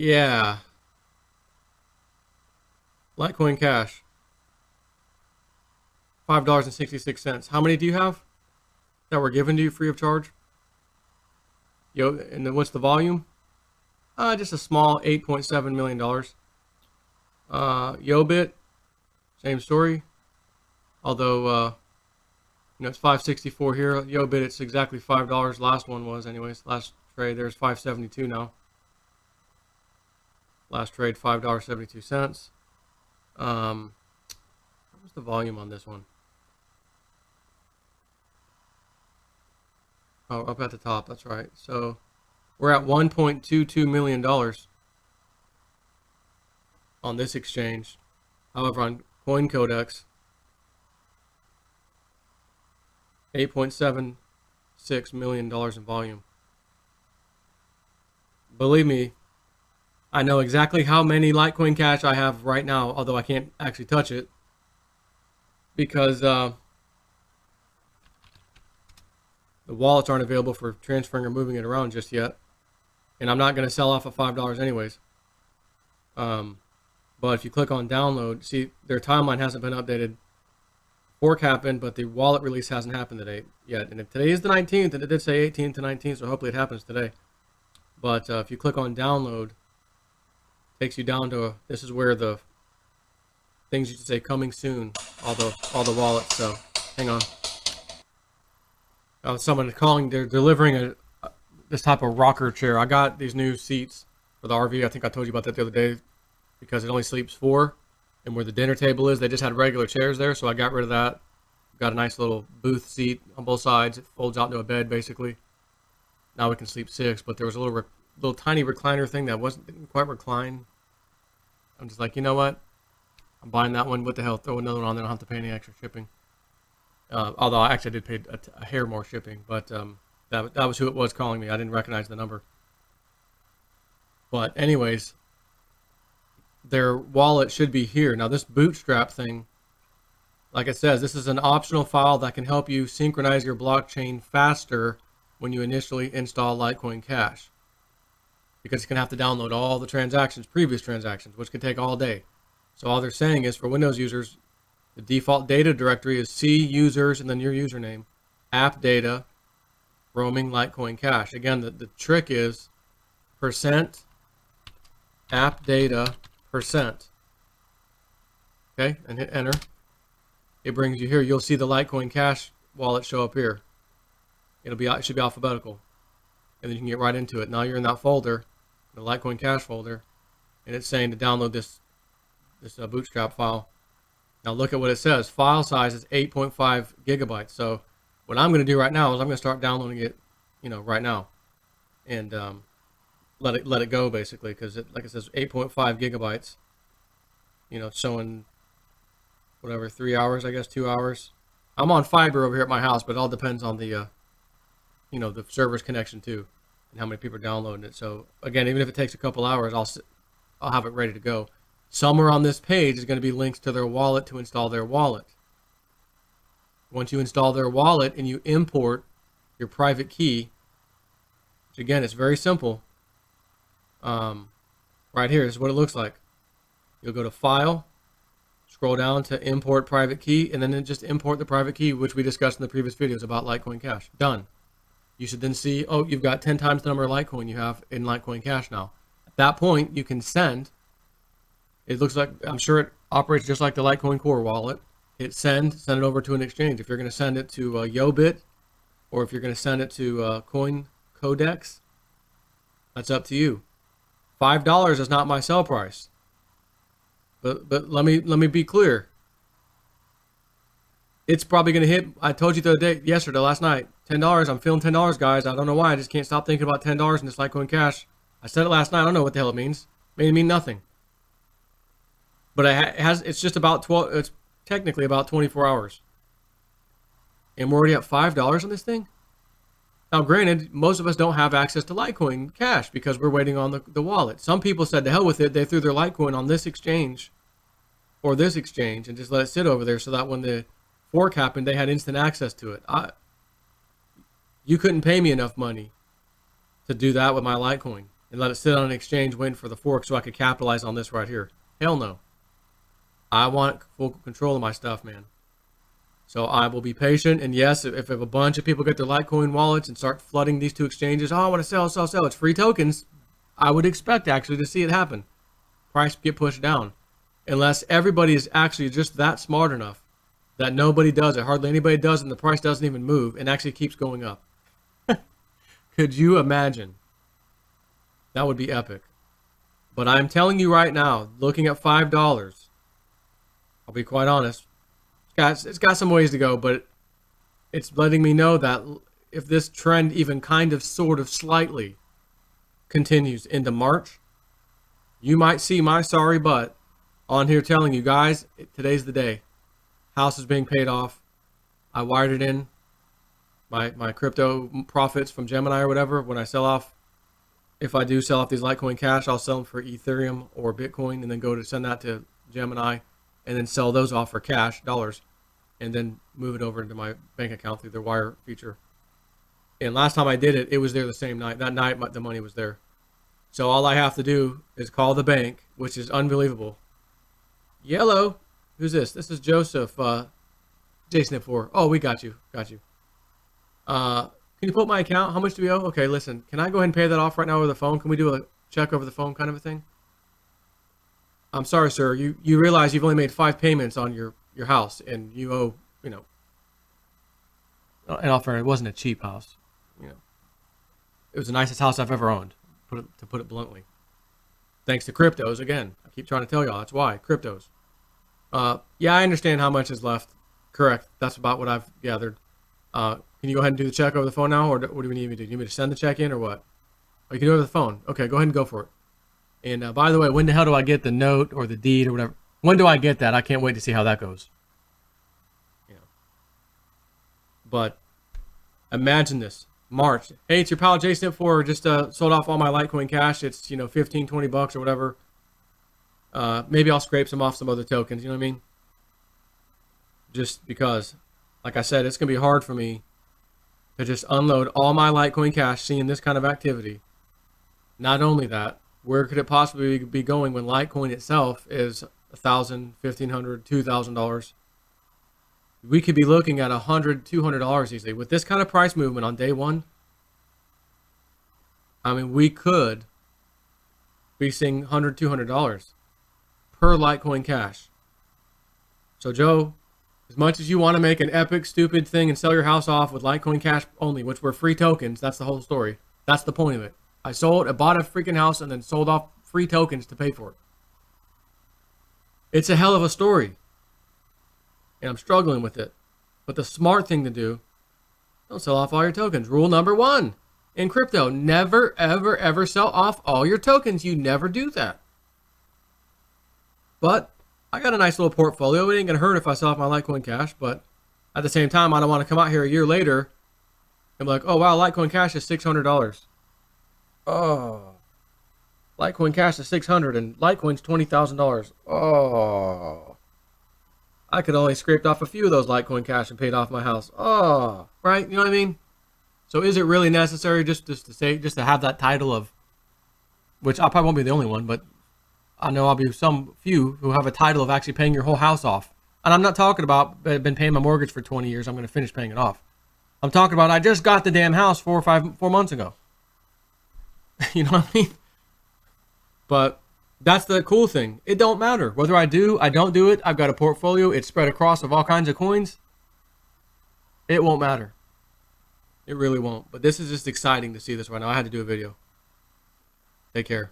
Yeah. Litecoin Cash. $5.66. How many do you have that were given to you free of charge? Yo, and then what's the volume? Just a small $8.7 million. Yobit, same story. Although, it's 564 here. Yobit, it's exactly $5. Last one was, anyways. Last trade, there's 572 now. Last trade, $5.72. What's the volume on this one? Oh, up at the top. That's right. So we're at $1.22 million on this exchange. However, on CoinCodex, $8.76 million in volume. Believe me, I know exactly how many Litecoin Cash I have right now, although I can't actually touch it because the wallets aren't available for transferring or moving it around just yet. And I'm not going to sell off at $5 anyways. But if you click on download, see their timeline hasn't been updated. Fork happened, but the wallet release hasn't happened today yet. And today is the 19th, and it did say 18th to 19th, so hopefully it happens today. But if you click on download, it takes you down to this is where the things you should say coming soon, all the wallets. So hang on. Someone calling, they're delivering this type of rocker chair. I got these new seats for the RV. I think I told you about that the other day because it only sleeps 4. And where the dinner table is, they just had regular chairs there, so I got rid of that. Got a nice little booth seat on both sides. It folds out into a bed, basically. Now we can sleep 6, but there was a little tiny recliner thing that didn't quite recline. I'm just like, you know what? I'm buying that one. What the hell? Throw another one on there. I don't have to pay any extra shipping. Although I actually did pay a hair more shipping, but that was who it was calling me. I didn't recognize the number. But anyways, their wallet should be here. Now this bootstrap thing, like it says, this is an optional file that can help you synchronize your blockchain faster when you initially install Litecoin Cash. Because it's going to have to download all the previous transactions, which could take all day. So all they're saying is for Windows users, the default data directory is C users and then your username, app data, roaming Litecoin Cash. Again, the trick is % app data %. Okay, and hit enter. It brings you here. You'll see the Litecoin Cash wallet show up here. It should be alphabetical, and then you can get right into it. Now you're in that folder, the Litecoin Cash folder, and it's saying to download this bootstrap file. Now look at what it says. File size is 8.5 gigabytes. So what I'm going to do right now is I'm going to start downloading it, right now, and let it go basically because like it says 8.5 gigabytes. It's showing whatever 3 hours, I guess 2 hours. I'm on fiber over here at my house, but it all depends on the the server's connection too, and how many people are downloading it. So again, even if it takes a couple hours, I'll have it ready to go. Somewhere on this page is going to be links to their wallet to install their wallet. Once you install their wallet and you import your private key, which again, it's very simple. Right here is what it looks like. You'll go to File, scroll down to Import Private Key, and then just import the private key, which we discussed in the previous videos about Litecoin Cash. Done. You should then see, oh, you've got 10 times the number of Litecoin you have in Litecoin Cash now. At that point, you can send. It looks like, I'm sure it operates just like the Litecoin Core wallet. Hit send it over to an exchange. If you're going to send it to Yobit, or if you're going to send it to CoinCodex, that's up to you. $5 is not my sell price. But let me be clear. It's probably going to hit, I told you last night, $10. I'm feeling $10, guys. I don't know why. I just can't stop thinking about $10 in this Litecoin Cash. I said it last night. I don't know what the hell it means. It may mean nothing. But it's just about 12. It's technically about 24 hours. And we're already at $5 on this thing? Now, granted, most of us don't have access to Litecoin Cash because we're waiting on the wallet. Some people said to hell with it. They threw their Litecoin on this exchange or this exchange and just let it sit over there so that when the fork happened, they had instant access to it. You couldn't pay me enough money to do that with my Litecoin. and let it sit on an exchange waiting for the fork so I could capitalize on this right here. Hell no. I want full control of my stuff, man. So I will be patient. And yes, if a bunch of people get their Litecoin wallets and start flooding these two exchanges, oh, I want to sell. It's free tokens. I would expect actually to see it happen. Price get pushed down. Unless everybody is actually just that smart enough that nobody does it. Hardly anybody does it, and the price doesn't even move and actually keeps going up. Could you imagine? That would be epic. But I'm telling you right now, looking at $5, I'll be quite honest, it's got some ways to go, but it's letting me know that if this trend even kind of, sort of, slightly continues into March, you might see my sorry butt on here telling you guys, today's the day. House is being paid off. I wired it in. My crypto profits from Gemini or whatever, when I sell off, if I do sell off these Litecoin Cash, I'll sell them for Ethereum or Bitcoin and then go to send that to Gemini and then sell those off for cash, dollars, and then move it over into my bank account through their wire feature. And last time I did it, it was there the same night. That night, the money was there. So all I have to do is call the bank, which is unbelievable. Yellow, who's this? This is Joseph, JSNIP4. Oh, we got you. Can you pull up my account? How much do we owe? Okay, listen, can I go ahead and pay that off right now over the phone? Can we do a check over the phone kind of a thing? I'm sorry, sir. You realize you've only made 5 payments on your house, and you owe, and all fair, it wasn't a cheap house. It was the nicest house I've ever owned, to put it bluntly. Thanks to cryptos, again. I keep trying to tell y'all, that's why, cryptos. Yeah, I understand how much is left. Correct. That's about what I've gathered. Can you go ahead and do the check over the phone now, or what do we need me to do? You need me to send the check in, or what? Oh, you can do it over the phone. Okay, go ahead and go for it. And by the way, when the hell do I get the note or the deed or whatever? When do I get that? I can't wait to see how that goes. But imagine this. March. Hey, it's your pal JSNIP4. Just sold off all my Litecoin Cash. It's, $15-20 or whatever. Maybe I'll scrape some off some other tokens. You know what I mean? Just because, like I said, it's going to be hard for me to just unload all my Litecoin Cash seeing this kind of activity. Not only that, where could it possibly be going when Litecoin itself is $1,000, $1,500, $2,000? We could be looking at $100, $200 easily. With this kind of price movement on day one, I mean, we could be seeing $100, $200 per Litecoin Cash. So, Joe, as much as you want to make an epic, stupid thing and sell your house off with Litecoin Cash only, which were free tokens, that's the whole story. That's the point of it. I bought a freaking house and then sold off free tokens to pay for it. It's a hell of a story. And I'm struggling with it. But the smart thing to do, don't sell off all your tokens. Rule number 1 in crypto, never, ever, ever sell off all your tokens. You never do that. But I got a nice little portfolio. It ain't going to hurt if I sell off my Litecoin Cash. But at the same time, I don't want to come out here a year later and be like, oh, wow, Litecoin Cash is $600. Oh, Litecoin Cash is $600 and Litecoin's $20,000. Oh, I could only scraped off a few of those Litecoin Cash and paid off my house. Oh, right? You know what I mean? So is it really necessary just to have that title of, which I probably won't be the only one, but I know I'll be some few who have a title of actually paying your whole house off. And I'm not talking about been paying my mortgage for 20 years. I'm going to finish paying it off. I'm talking about I just got the damn house 4 months ago. You know what I mean? But that's the cool thing. It don't matter whether I don't do it. I've got a portfolio. It's spread across of all kinds of coins. It won't matter. It really won't. But this is just exciting to see this right now. I had to do a video. Take care.